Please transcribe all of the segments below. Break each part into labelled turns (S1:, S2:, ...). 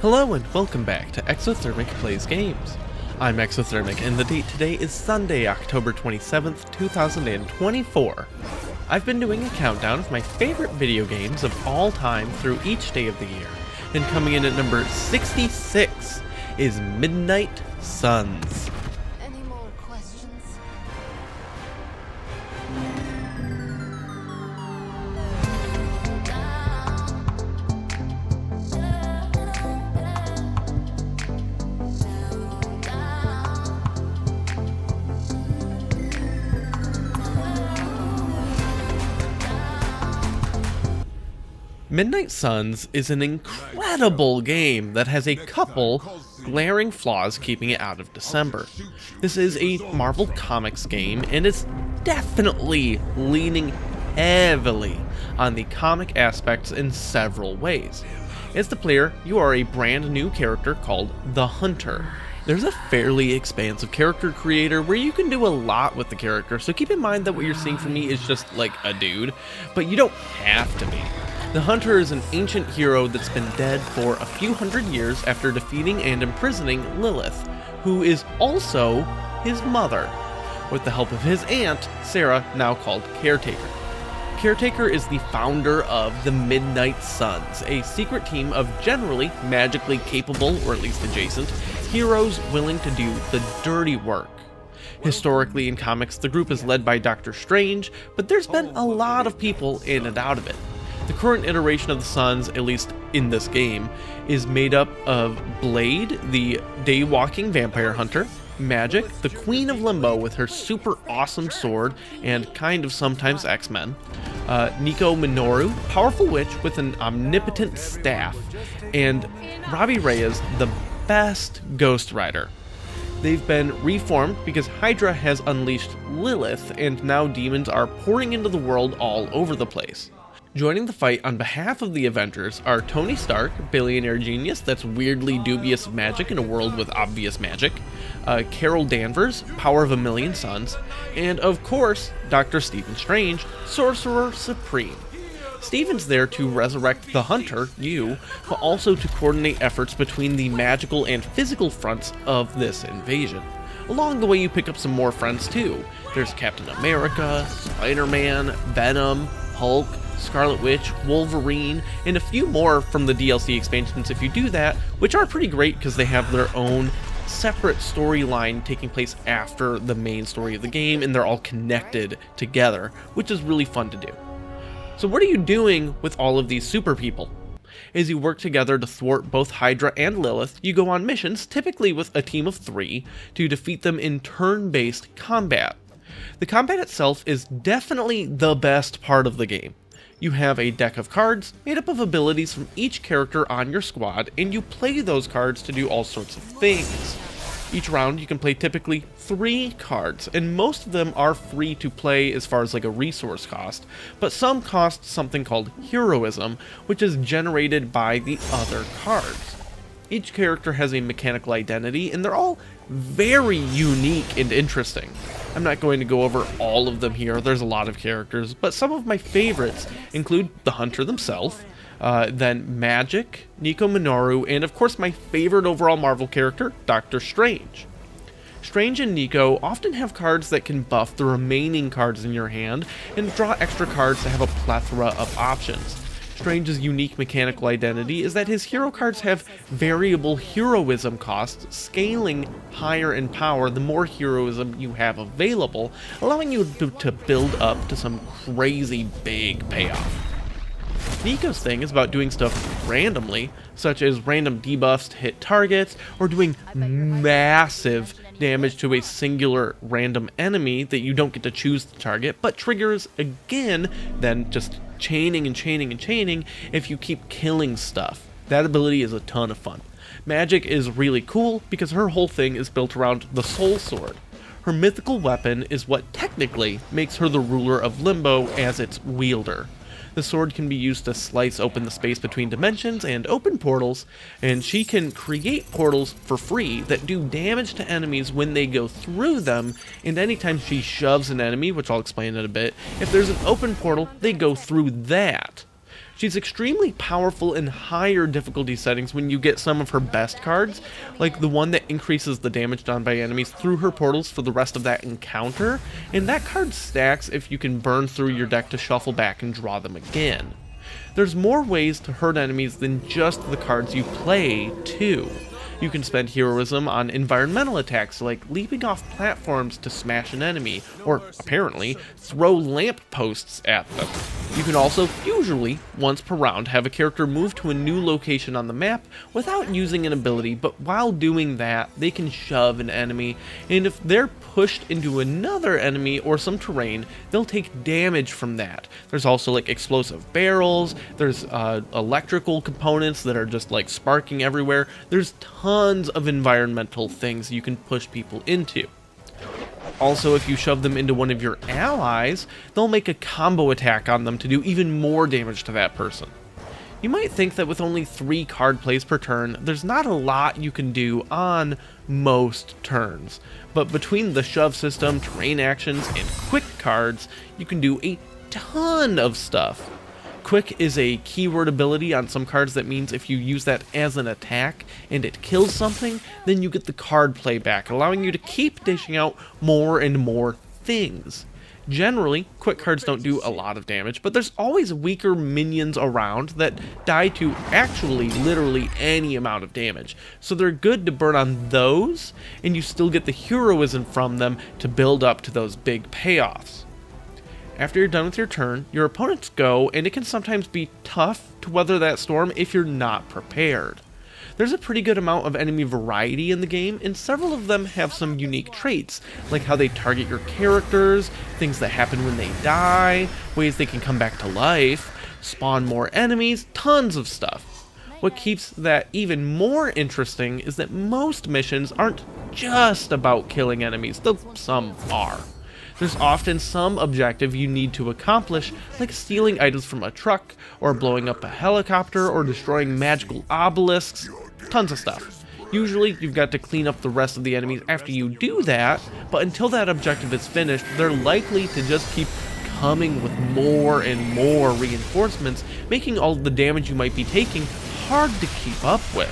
S1: Hello and welcome back to Exothermic Plays Games. I'm Exothermic and the date today is Sunday, October 27th, 2024. I've been doing a countdown of my favorite video games of all time through each day of the year, and coming in at number 66 is Midnight Suns.
S2: Any more questions?
S1: Midnight Suns is an incredible game that has a couple glaring flaws keeping it out of December. This is a Marvel Comics game, and it's definitely leaning heavily on the comic aspects in several ways. As the player, you are a brand new character called the Hunter. There's a fairly expansive character creator where you can do a lot with the character, so keep in mind that what you're seeing from me is just like a dude, but you don't have to be. The Hunter is an ancient hero that's been dead for a few hundred years after defeating and imprisoning Lilith, who is also his mother, with the help of his aunt, Sarah, now called Caretaker. Caretaker is the founder of the Midnight Suns, a secret team of generally magically capable, or at least adjacent, heroes willing to do the dirty work. Historically in comics, the group is led by Doctor Strange, but there's been a lot of people in and out of it. The current iteration of the Suns, at least in this game, is made up of Blade, the day-walking vampire hunter, Magic, the Queen of Limbo with her super awesome sword and kind of sometimes X-Men, Nico Minoru, powerful witch with an omnipotent staff, and Robbie Reyes, the best Ghost Rider. They've been reformed because Hydra has unleashed Lilith, and now demons are pouring into the world all over the place. Joining the fight on behalf of the Avengers are Tony Stark, billionaire genius that's weirdly dubious of magic in a world with obvious magic, Carol Danvers, power of a million suns, and of course, Dr. Stephen Strange, sorcerer supreme. Stephen's there to resurrect the Hunter, you, but also to coordinate efforts between the magical and physical fronts of this invasion. Along the way you pick up some more friends too. There's Captain America, Spider-Man, Venom, Hulk, Scarlet Witch, Wolverine, and a few more from the DLC expansions if you do that, which are pretty great because they have their own separate storyline taking place after the main story of the game, and they're all connected together, which is really fun to do. So what are you doing with all of these super people? As you work together to thwart both Hydra and Lilith, you go on missions, typically with a team of 3, to defeat them in turn-based combat. The combat itself is definitely the best part of the game. You have a deck of cards made up of abilities from each character on your squad, and you play those cards to do all sorts of things. Each round you can play typically 3 cards, and most of them are free to play as far as like a resource cost, but some cost something called heroism, which is generated by the other cards. Each character has a mechanical identity, and they're all very unique and interesting. I'm not going to go over all of them here, there's a lot of characters, but some of my favorites include the Hunter themselves, then Magic, Nico Minoru, and of course my favorite overall Marvel character, Doctor Strange. Strange and Nico often have cards that can buff the remaining cards in your hand and draw extra cards that have a plethora of options. Strange's unique mechanical identity is that his hero cards have variable heroism costs, scaling higher in power the more heroism you have available, allowing you to build up to some crazy big payoff. Nico's thing is about doing stuff randomly, such as random debuffs to hit targets, or doing massive damage to a singular random enemy that you don't get to choose the target, but triggers again, then just chaining and chaining and chaining if you keep killing stuff. That ability is a ton of fun. Magic is really cool because her whole thing is built around the Soul Sword. Her mythical weapon is what technically makes her the ruler of Limbo as its wielder. The sword can be used to slice open the space between dimensions and open portals, and she can create portals for free that do damage to enemies when they go through them, and anytime she shoves an enemy, which I'll explain in a bit, if there's an open portal, they go through that. She's extremely powerful in higher difficulty settings when you get some of her best cards, like the one that increases the damage done by enemies through her portals for the rest of that encounter, and that card stacks if you can burn through your deck to shuffle back and draw them again. There's more ways to hurt enemies than just the cards you play, too. You can spend heroism on environmental attacks like leaping off platforms to smash an enemy, or apparently, throw lamp posts at them. You can also, usually, once per round, have a character move to a new location on the map without using an ability, but while doing that, they can shove an enemy, and if they're pushed into another enemy or some terrain, they'll take damage from that. There's also like explosive barrels, there's electrical components that are just like sparking everywhere. There's tons of environmental things you can push people into. Also, if you shove them into one of your allies, they'll make a combo attack on them to do even more damage to that person. You might think that with only 3 card plays per turn, there's not a lot you can do on most turns, but between the shove system, terrain actions, and quick cards, you can do a ton of stuff. Quick is a keyword ability on some cards that means if you use that as an attack and it kills something, then you get the card play back, allowing you to keep dishing out more and more things. Generally, quick cards don't do a lot of damage, but there's always weaker minions around that die to actually literally any amount of damage. So they're good to burn on those, and you still get the heroism from them to build up to those big payoffs. After you're done with your turn, your opponents go, and it can sometimes be tough to weather that storm if you're not prepared. There's a pretty good amount of enemy variety in the game, and several of them have some unique traits, like how they target your characters, things that happen when they die, ways they can come back to life, spawn more enemies, tons of stuff. What keeps that even more interesting is that most missions aren't just about killing enemies, though some are. There's often some objective you need to accomplish, like stealing items from a truck, or blowing up a helicopter, or destroying magical obelisks, tons of stuff. Usually, you've got to clean up the rest of the enemies after you do that, but until that objective is finished, they're likely to just keep coming with more and more reinforcements, making all the damage you might be taking hard to keep up with.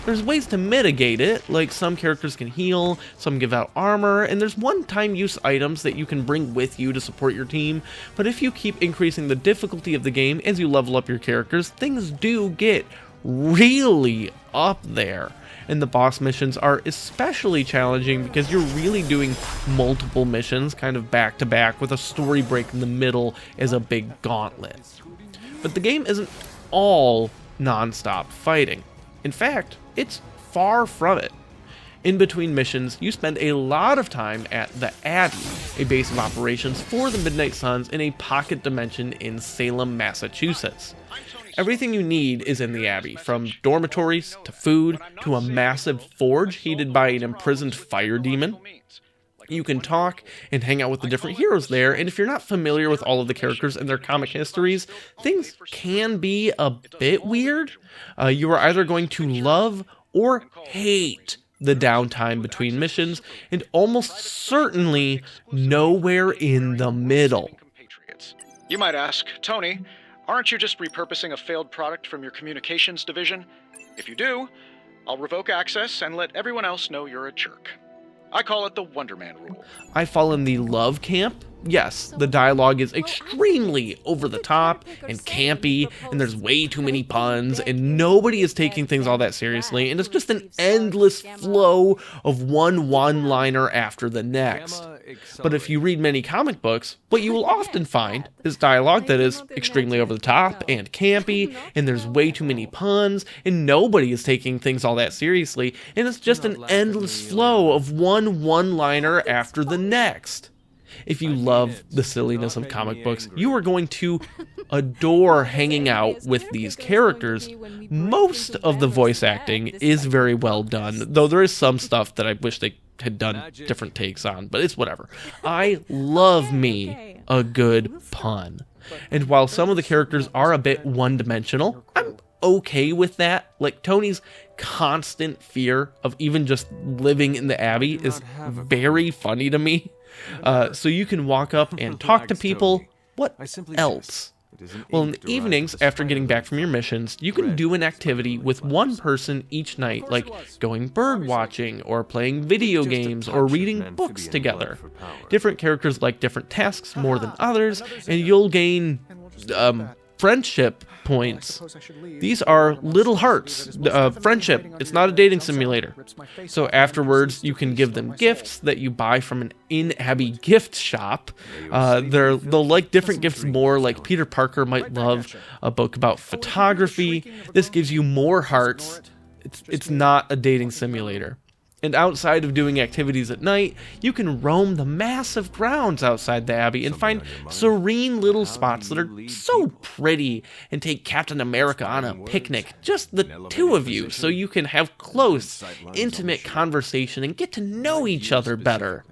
S1: There's ways to mitigate it, like some characters can heal, some give out armor, and there's one-time use items that you can bring with you to support your team, but if you keep increasing the difficulty of the game as you level up your characters, things do get really up there. And the boss missions are especially challenging because you're really doing multiple missions kind of back to back with a story break in the middle as a big gauntlet. But the game isn't all non-stop fighting. In fact, it's far from it. In between missions, you spend a lot of time at the Abbey, a base of operations for the Midnight Suns in a pocket dimension in Salem, Massachusetts. Everything you need is in the Abbey, from dormitories to food to a massive forge heated by an imprisoned fire demon. You can talk and hang out with the different heroes there, and if you're not familiar with all of the characters and their comic histories, things can be a bit weird. You are either going to love or hate the downtime between missions, and almost certainly nowhere in the middle.
S3: You might ask, Tony, aren't you just repurposing a failed product from your communications division? If you do, I'll revoke access and let everyone else know you're a jerk. I call it the Wonder Man rule.
S1: I fall in the love camp. Yes, the dialogue is extremely over the top and campy, and there's way too many puns, and nobody is taking things all that seriously, and it's just an endless flow of one-liner after the next. But if you read many comic books, what you will often find is dialogue that is extremely over the top and campy, and there's way too many puns, and nobody is taking things all that seriously, and it's just an endless flow of one-liner after the next. If you love the silliness of comic books, you are going to adore hanging out with these characters. Most of the voice acting is very well done, though there is some stuff that I wish they had done different takes on, but it's whatever. I love me a good pun. And while some of the characters are a bit one-dimensional, I'm okay with that. Like, Tony's constant fear of even just living in the Abbey is very funny to me. So you can walk up and talk to people. What else Well, in the evenings, after getting back from your missions, you can do an activity with one person each night, like going bird watching, or playing video games, or reading books together. Different characters like different tasks more than others, and you'll gain friendship points. These are little hearts. Friendship. It's not a dating simulator. So afterwards, you can give them gifts that you buy from an in-Abbey gift shop. They'll like different gifts more, like Peter Parker might love a book about photography. This gives you more hearts. It's not a dating simulator. And outside of doing activities at night, you can roam the massive grounds outside the Abbey and find serene little spots that are so pretty, and take Captain America on a picnic, just the two of you, so you can have close, intimate conversation and get to know each other better.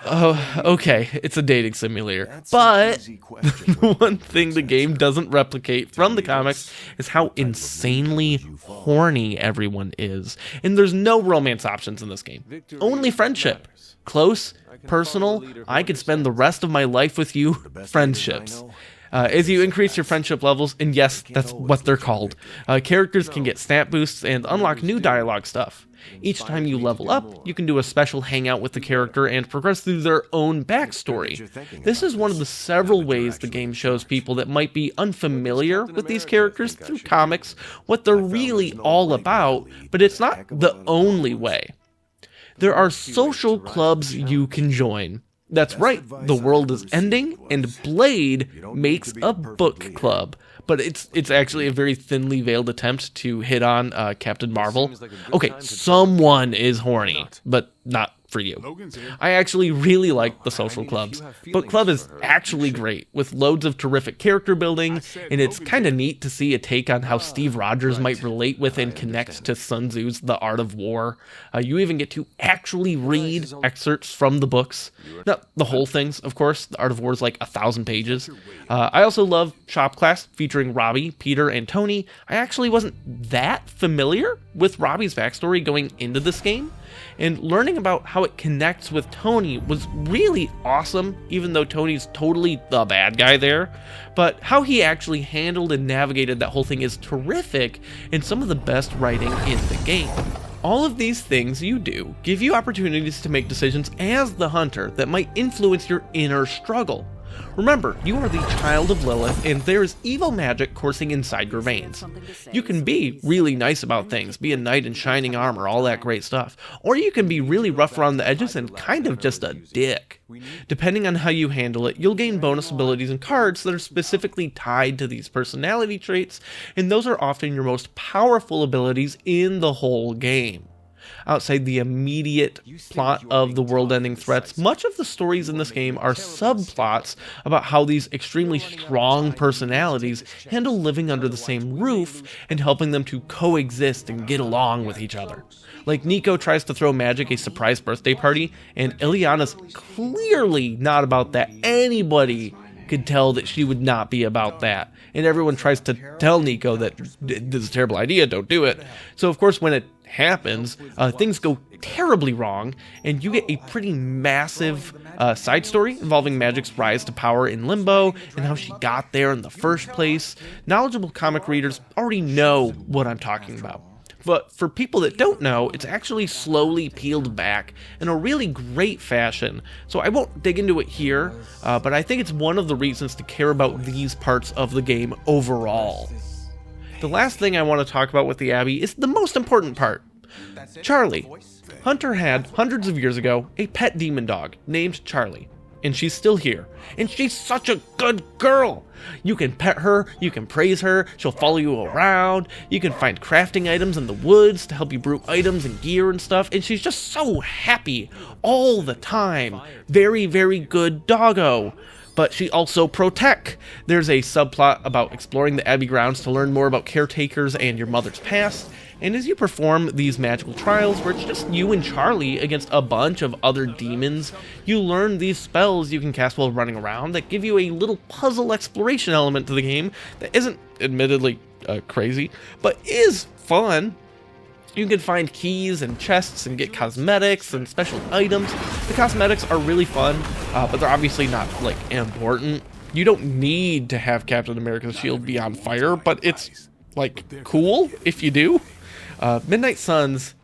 S1: Oh, okay, it's a dating simulator, but the one thing the game doesn't replicate from the comics is how insanely horny everyone is. And there's no romance options in this game, only friendship. Close, personal, I could spend the rest of my life with you, friendships. As you increase your friendship levels, and yes, that's what they're called, characters can get stat boosts and unlock new dialogue stuff. Each time you level up, you can do a special hangout with the character and progress through their own backstory. This is one of the several ways the game shows people that might be unfamiliar with these characters through comics what they're really all about, but it's not the only way. There are social clubs you can join. That's right, the world is ending, and Blade makes a book club. But it's actually a very thinly veiled attempt to hit on Captain Marvel. Okay, someone is horny, but not for you. I actually really like the social clubs. Book Club is actually great, with loads of terrific character building, and it's kind of neat to see a take on how Steve Rogers might relate with and connect to Sun Tzu's The Art of War. You even get to actually read excerpts from the books. Not the whole things, of course. The Art of War is like 1,000 pages. I also love Shop Class, featuring Robbie, Peter, and Tony. I actually wasn't that familiar with Robbie's backstory going into this game, and learning about how it connects with Tony was really awesome, even though Tony's totally the bad guy there. But how he actually handled and navigated that whole thing is terrific, and some of the best writing in the game. All of these things you do give you opportunities to make decisions as the hunter that might influence your inner struggle. Remember, you are the child of Lilith, and there is evil magic coursing inside your veins. You can be really nice about things, be a knight in shining armor, all that great stuff. Or you can be really rough around the edges and kind of just a dick. Depending on how you handle it, you'll gain bonus abilities and cards that are specifically tied to these personality traits, and those are often your most powerful abilities in the whole game. Outside the immediate plot of the world-ending threats, much of the stories in this game are subplots about how these extremely strong personalities handle living under the same roof and helping them to coexist and get along with each other. Like Nico tries to throw Magic a surprise birthday party, and Ileana's clearly not about that. Anybody could tell that she would not be about that. And everyone tries to tell Nico that this is a terrible idea, don't do it. So of course when it happens, things go terribly wrong, and you get a pretty massive side story involving Magic's rise to power in Limbo and how she got there in the first place. Knowledgeable comic readers already know what I'm talking about. But for people that don't know, it's actually slowly peeled back in a really great fashion. So I won't dig into it here, but I think it's one of the reasons to care about these parts of the game overall. The last thing I want to talk about with the Abbey is the most important part. Charlie. Hunter had, hundreds of years ago, a pet demon dog named Charlie. And she's still here. And she's such a good girl! You can pet her, you can praise her, she'll follow you around, you can find crafting items in the woods to help you brew items and gear and stuff, and she's just so happy all the time. Very, very good doggo. But she also protect. There's a subplot about exploring the Abbey grounds to learn more about caretakers and your mother's past. And as you perform these magical trials where it's just you and Charlie against a bunch of other demons, you learn these spells you can cast while running around that give you a little puzzle exploration element to the game that isn't admittedly crazy, but is fun. You can find keys and chests and get cosmetics and special items. The cosmetics are really fun, but they're obviously not, like, important. You don't need to have Captain America's shield be on fire, but it's, like, cool if you do. Midnight Suns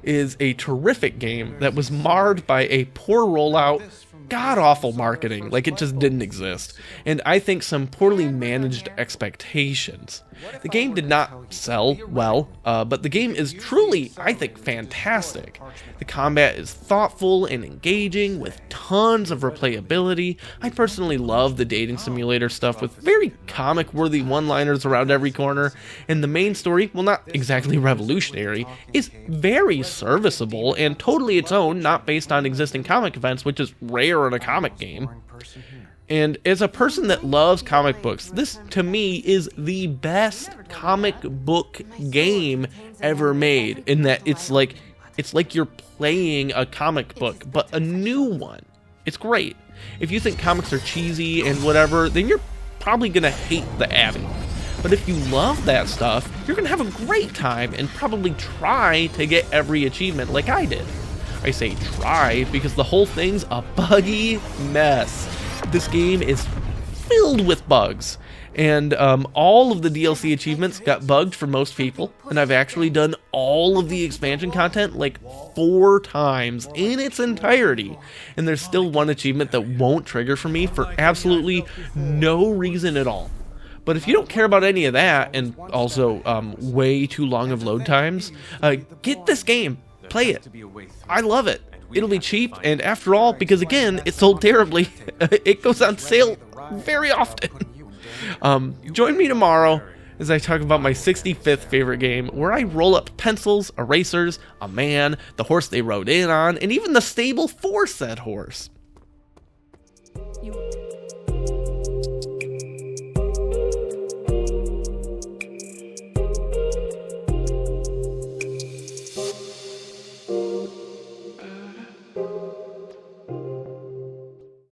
S1: is a terrific game that was marred by a poor rollout, god-awful marketing, like it just didn't exist, and I think some poorly managed expectations. The game did not sell well, but the game is truly, I think, fantastic. The combat is thoughtful and engaging with tons of replayability. I personally love the dating simulator stuff with very comic-worthy one-liners around every corner, and the main story, while not exactly revolutionary, is very serviceable and totally its own, not based on existing comic events, which is rare in a comic game. And as a person that loves comic books, this to me is the best comic book game ever made, in that it's like you're playing a comic book, but a new one. It's great. If you think comics are cheesy and whatever, then you're probably gonna hate the Abbey. But if you love that stuff, you're gonna have a great time and probably try to get every achievement like I did. I say try because the whole thing's a buggy mess. This game is filled with bugs, and all of the DLC achievements got bugged for most people, and I've actually done all of the expansion content like 4 times in its entirety, and there's still one achievement that won't trigger for me for absolutely no reason at all. But if you don't care about any of that, and also way too long of load times, get this game, play it. I love it. It'll be cheap, and after all, because again, it sold terribly, it goes on sale very often. Join me tomorrow as I talk about my 65th favorite game, where I roll up pencils, erasers, a man, the horse they rode in on, and even the stable for said horse.